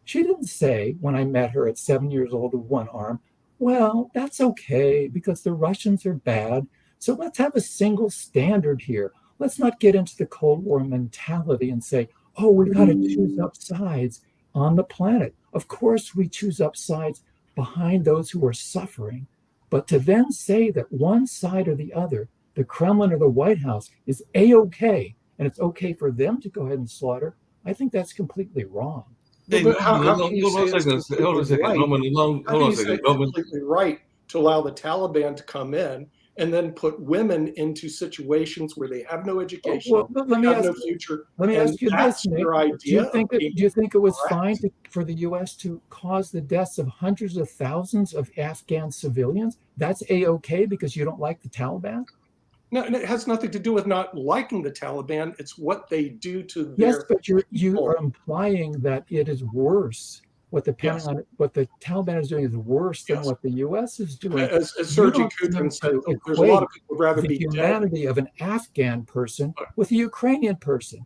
she didn't say when I met her at 7 years old with one arm, well, that's okay because the Russians are bad. So let's have a single standard here. Let's not get into the Cold War mentality and say, oh, we've got to choose up sides on the planet. Of course, we choose up sides behind those who are suffering. But to then say that one side or the other, the Kremlin or the White House, is A-OK, and it's okay for them to go ahead and slaughter, I think that's completely wrong. Hey, But how hold can you on say a second. it's Hold on a second. right? Norman, How hold can on a you say second. it's Norman, completely right to allow the Taliban to come in and then put women into situations where they have no education, Well, let me have ask, no future? let me and ask you that's this, Nick. your Do idea you think of do you think it was correct? fine for the U.S. to cause the deaths of hundreds of thousands of Afghan civilians? That's A-OK because you don't like the Taliban? No, and it has nothing to do with not liking the Taliban. It's what they do to Yes, their but you people. are implying that it is worse. What the Yes. Taliban is doing is worse than Yes. what the U.S. is doing. As You Sergei don't seem Kudrin said, to there's a lot equate of people would rather the be dead. humanity of an Afghan person with a Ukrainian person.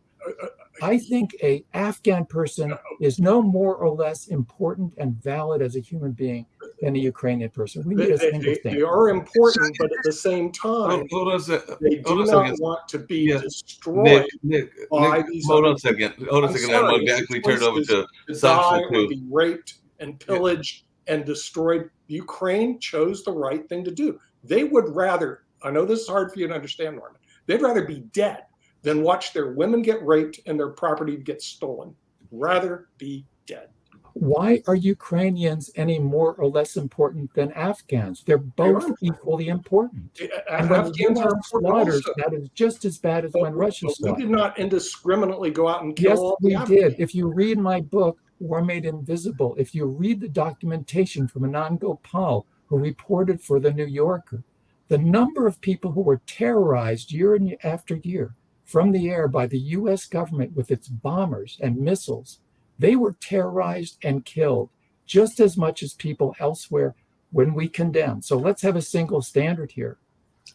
I think a Afghan person is no more or less important and valid as a human being than a Ukrainian person. We need a single They thing. are important, but at the same time, hold on a second. they Hold do on a not second. want to be Yeah. destroyed Nick, by these hold other on a second. Hold on a I'm second. sorry, I'm if actually the turned over choice to is Sasha die or too. be raped and pillaged and destroyed. Ukraine chose the right thing to do. They would rather, I know this is hard for you to understand, Norman, they'd rather be dead than watch their women get raped and their property get stolen. Rather be dead. Why are Ukrainians any more or less important than Afghans? They're both equally important. And when the Afghans are US important slaughters, also. that is just as bad as when Russia But we slaughters. did not indiscriminately go out and kill Yes, all we the did. Afghans. If you read my book, War Made Invisible, if you read the documentation from Anand Gopal, who reported for the New Yorker, the number of people who were terrorized year after year from the air by the US government with its bombers and missiles, they were terrorized and killed just as much as people elsewhere when we condemn. So let's have a single standard here.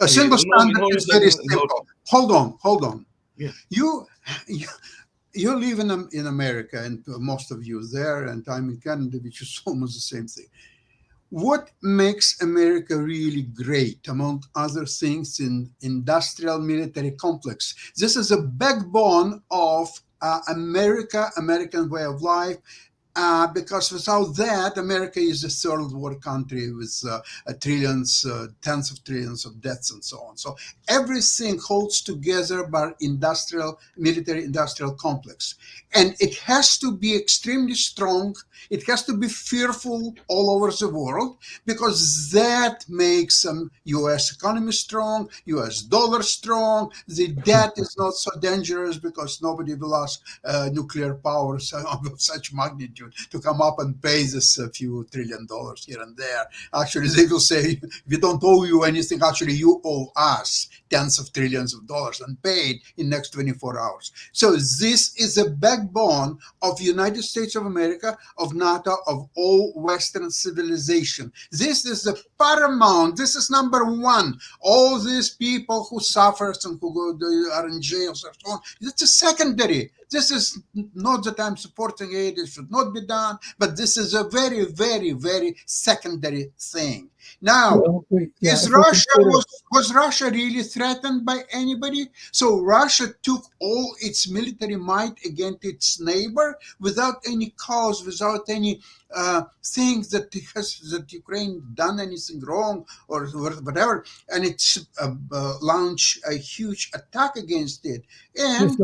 A single standard is very simple. Hold on. Yeah. You live in America, and most of you there, and I'm in Canada, which is almost the same thing. What makes America really great, among other things, in industrial military complex? This is a backbone of American way of life. Because without that, America is a third world country with trillions, tens of trillions of deaths and so on. So everything holds together by military industrial complex. And it has to be extremely strong. It has to be fearful all over the world, because that makes U.S. economy strong, U.S. dollar strong. The debt is not so dangerous because nobody will ask nuclear powers of such magnitude to come up and pay this a few $1 trillion here and there. Actually, they will say, we don't owe you anything. Actually, you owe us tens of trillions of dollars and paid in next 24 hours. So this is the backbone of United States of America, of NATO, of all Western civilization. This is the paramount. This is number one. All these people who suffer and who are in jails and so on, it's a secondary. This is not that I'm supporting it. It should not be done. But this is a very, very, very secondary thing. Now, was Russia really threatened by anybody? So Russia took all its military might against its neighbor without any cause, without any things that Ukraine done anything wrong or whatever, and it's launched a huge attack against it. And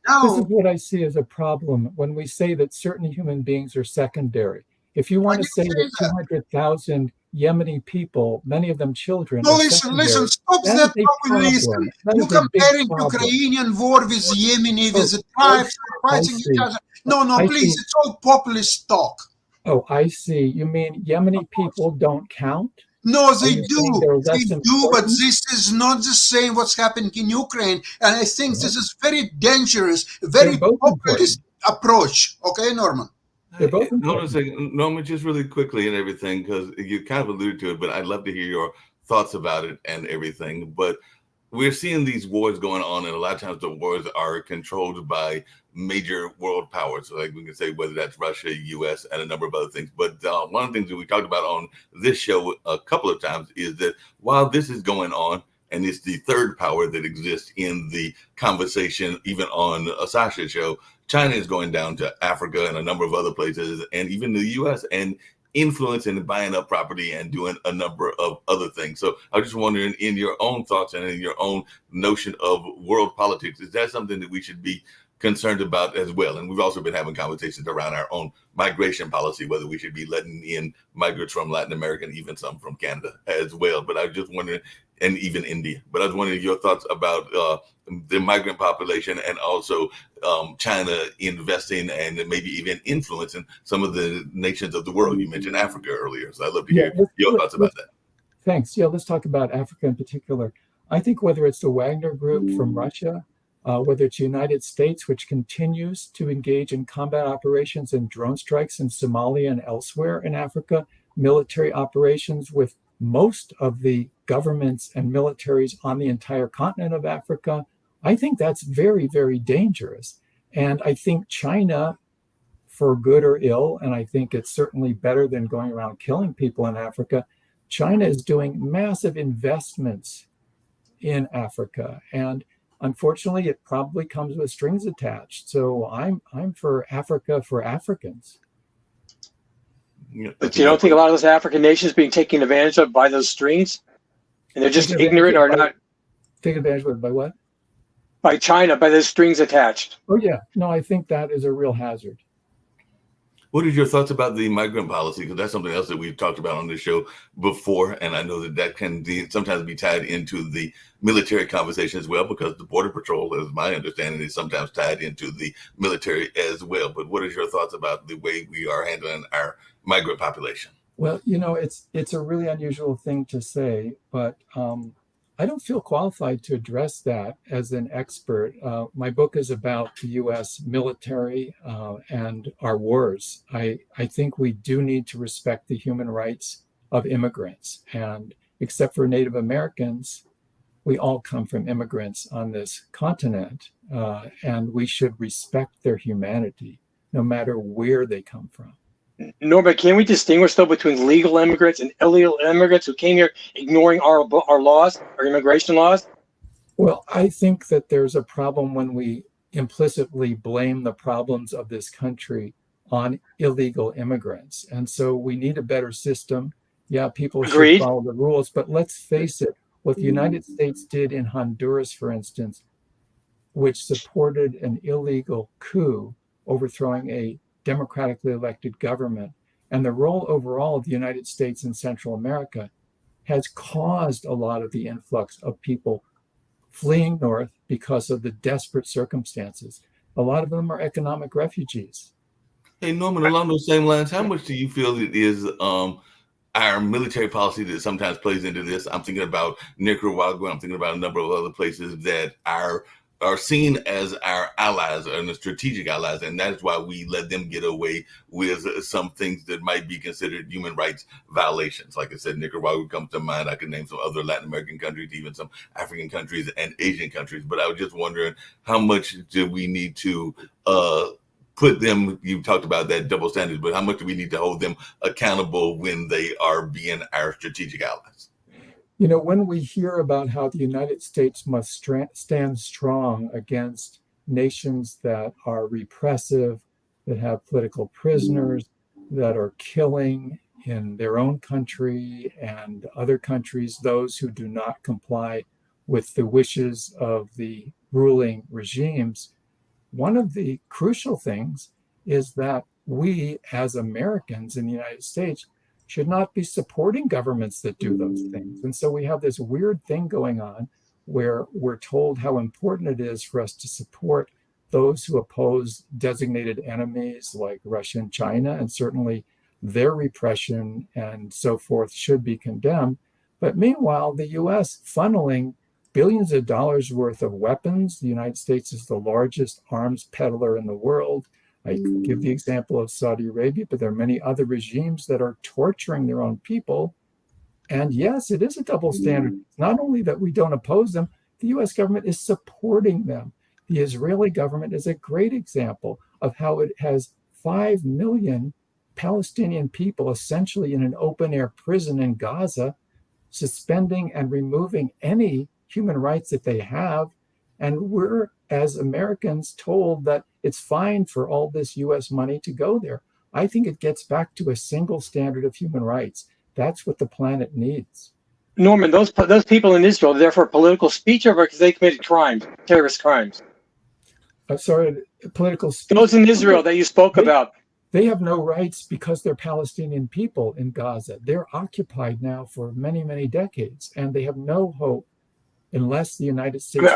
now, this is what I see as a problem when we say that certain human beings are secondary. If you want to say that 200,000 Yemeni people, many of them children. No, listen, stop that populism. You're comparing Ukrainian war with Yemeni, with the tribes fighting each other. No, please, it's all populist talk. Oh, I see. You mean Yemeni people don't count? No, they do. They do, but this is not the same what's happening in Ukraine. And I think this is very dangerous, very populist approach. Okay, Norman? Hold on a second, Norman, just really quickly and everything, because you kind of alluded to it, but I'd love to hear your thoughts about it and everything. But we're seeing these wars going on, and a lot of times the wars are controlled by major world powers. So like we can say whether that's Russia, US, and a number of other things. But one of the things that we talked about on this show a couple of times is that while this is going on, and it's the third power that exists in the conversation, even on Sasha's show, China is going down to Africa and a number of other places, and even the US, and influencing and buying up property and doing a number of other things. So I was just wondering, in your own thoughts and in your own notion of world politics, is that something that we should be concerned about as well? And we've also been having conversations around our own migration policy, whether we should be letting in migrants from Latin America and even some from Canada as well. But I was just wondering, and even India. But I was wondering your thoughts about the migrant population and also China investing and maybe even influencing some of the nations of the world. You mentioned Africa earlier, so I'd love to hear your thoughts about that. Thanks. Yeah, let's talk about Africa in particular. I think whether it's the Wagner Group from Russia, whether it's the United States, which continues to engage in combat operations and drone strikes in Somalia and elsewhere in Africa, military operations with most of the governments and militaries on the entire continent of Africa, I think that's very, very dangerous. And I think China, for good or ill, and I think it's certainly better than going around killing people in Africa, China is doing massive investments in Africa. And unfortunately, it probably comes with strings attached. So I'm for Africa for Africans. But you don't think a lot of those African nations being taken advantage of by those strings? And they're just ignorant or not? Taken advantage of by what? By China, by those strings attached. Oh, yeah. No, I think that is a real hazard. What are your thoughts about the migrant policy? Because that's something else that we've talked about on this show before. And I know that can sometimes be tied into the military conversation as well, because the Border Patrol, as my understanding, is sometimes tied into the military as well. But what is your thoughts about the way we are handling our migrant population? Well, it's a really unusual thing to say, but I don't feel qualified to address that as an expert. My book is about the U.S. military and our wars. I think we do need to respect the human rights of immigrants. And except for Native Americans, we all come from immigrants on this continent, and we should respect their humanity, no matter where they come from. Norbert, can we distinguish, though, between legal immigrants and illegal immigrants who came here ignoring our laws, our immigration laws? Well, I think that there's a problem when we implicitly blame the problems of this country on illegal immigrants. And so we need a better system. Yeah, people should follow the rules, but let's face it, what the United States did in Honduras, for instance, which supported an illegal coup overthrowing a democratically elected government, and the role overall of the United States in Central America has caused a lot of the influx of people fleeing north because of the desperate circumstances. A lot of them are economic refugees. Hey Norman, along those same lines, how much do you feel it is our military policy that sometimes plays into this? I'm thinking about Nicaragua. I'm thinking about a number of other places that are seen as our allies and the strategic allies, and that is why we let them get away with some things that might be considered human rights violations. Like I said, Nicaragua comes to mind. I could name some other Latin American countries, even some African countries and Asian countries. But I was just wondering, how much do we need to put them, you talked about that double standards, but how much do we need to hold them accountable when they are being our strategic allies? You know, when we hear about how the United States must stand strong against nations that are repressive, that have political prisoners, that are killing in their own country and other countries those who do not comply with the wishes of the ruling regimes, one of the crucial things is that we, as Americans in the United States, should not be supporting governments that do those things. And so we have this weird thing going on where we're told how important it is for us to support those who oppose designated enemies like Russia and China, and certainly their repression and so forth should be condemned. But meanwhile, the US funneling billions of dollars worth of weapons. The United States is the largest arms peddler in the world. I give the example of Saudi Arabia, but there are many other regimes that are torturing their own people. And yes, it is a double standard. Not only that we don't oppose them, the US government is supporting them. The Israeli government is a great example of how it has 5 million Palestinian people essentially in an open air prison in Gaza, suspending and removing any human rights that they have. And we're, as Americans, told that it's fine for all this US money to go there. I think it gets back to a single standard of human rights. That's what the planet needs. Norman, those people in Israel, they're for political speech or because they committed crimes, terrorist crimes? I'm sorry, political speech. Those in Israel that you spoke about. They have no rights because they're Palestinian people in Gaza. They're occupied now for many, many decades, and they have no hope unless the United States...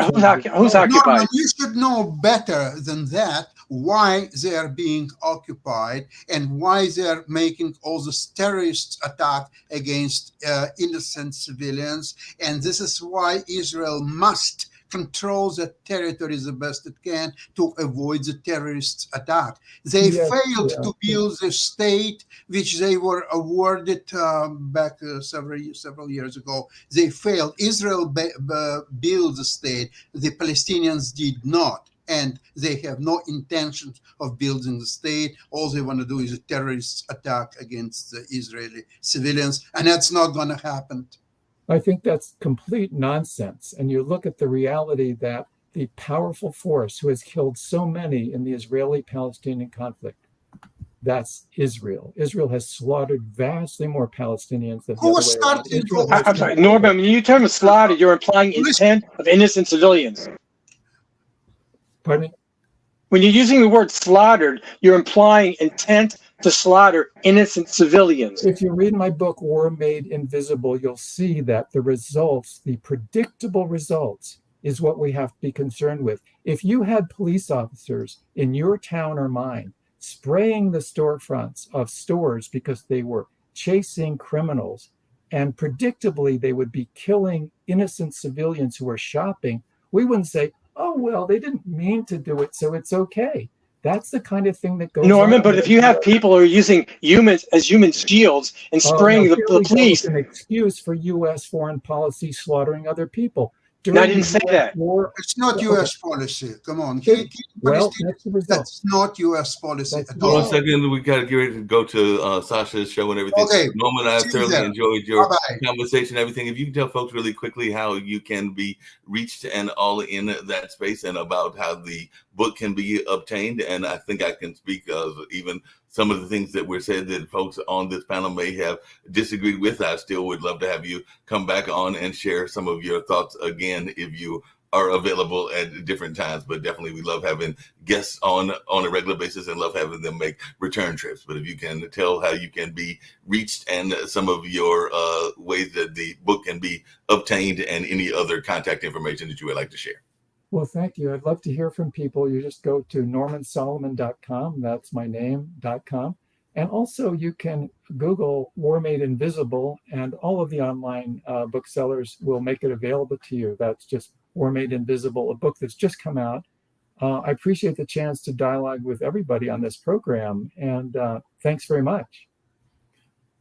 Who's occupied? No, you should know better than that why they are being occupied and why they're making all this terrorist attack against innocent civilians. And this is why Israel must control the territory the best it can to avoid the terrorist attack. They failed to build the state which they were awarded back several years ago. They failed. Israel built the state. The Palestinians did not. And they have no intentions of building the state. All they want to do is a terrorist attack against the Israeli civilians. And that's not going to happen. I think that's complete nonsense. And you look at the reality that the powerful force who has killed so many in the Israeli-Palestinian conflict, that's Israel. Israel has slaughtered vastly more Palestinians than the other way around. I'm sorry, Norman, when you term slaughter, you're implying intent of innocent civilians. Pardon me? When you're using the word slaughtered, you're implying intent to slaughter innocent civilians. If you read my book, War Made Invisible, you'll see that the results, the predictable results, is what we have to be concerned with. If you had police officers in your town or mine spraying the storefronts of stores because they were chasing criminals, and predictably they would be killing innocent civilians who were shopping, we wouldn't say, oh, well, they didn't mean to do it, so it's okay. That's the kind of thing that goes Norman, but if you have people who are using humans as human shields and spraying the police... It's an excuse for U.S. foreign policy slaughtering other people. No, I didn't say that. It's not U.S. policy. Come on. Well, that's the result. That's not U.S. policy at all. all. 1 second, we got to get ready to go to Sasha's show and everything. Okay. Norman, I thoroughly enjoyed your Bye-bye. conversation, everything. If you can tell folks really quickly how you can be reached and all in that space and about how the book can be obtained. And I think I can speak of even some of the things that were said that folks on this panel may have disagreed with. I still would love to have you come back on and share some of your thoughts again if you are available at different times. But definitely we love having guests on a regular basis and love having them make return trips. But if you can tell how you can be reached and some of your ways that the book can be obtained and any other contact information that you would like to share. Well, thank you. I'd love to hear from people. You just go to normansolomon.com. That's my name.com. And also, you can Google War Made Invisible, and all of the online booksellers will make it available to you. That's just War Made Invisible, a book that's just come out. I appreciate the chance to dialogue with everybody on this program, and thanks very much.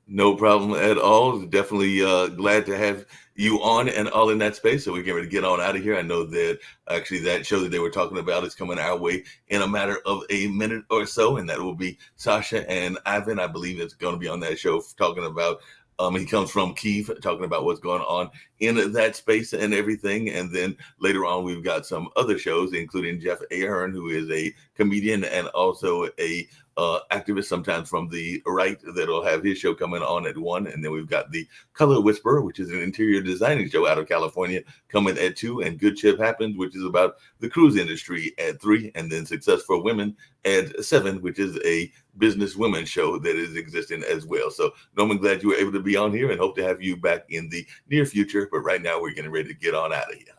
No problem at all. Definitely glad to have you on and all in that space. So we're getting ready to get on out of here. I know that actually that show that they were talking about is coming our way in a matter of a minute or so, and that will be Sasha and Ivan. I believe it's going to be on that show talking about. He comes from Kiev, talking about what's going on in that space and everything. And then later on, we've got some other shows, including Jeff Ahern, who is a comedian and also a activist, sometimes from the right, that'll have his show coming on at 1. And then we've got the Color Whisperer, which is an interior designing show out of California, coming at 2. And Good Ship Happens, which is about the cruise industry, at 3. And then Success for Women at 7, which is a business women show that is existing as well. So Norman, glad you were able to be on here and hope to have you back in the near future. But right now we're getting ready to get on out of here.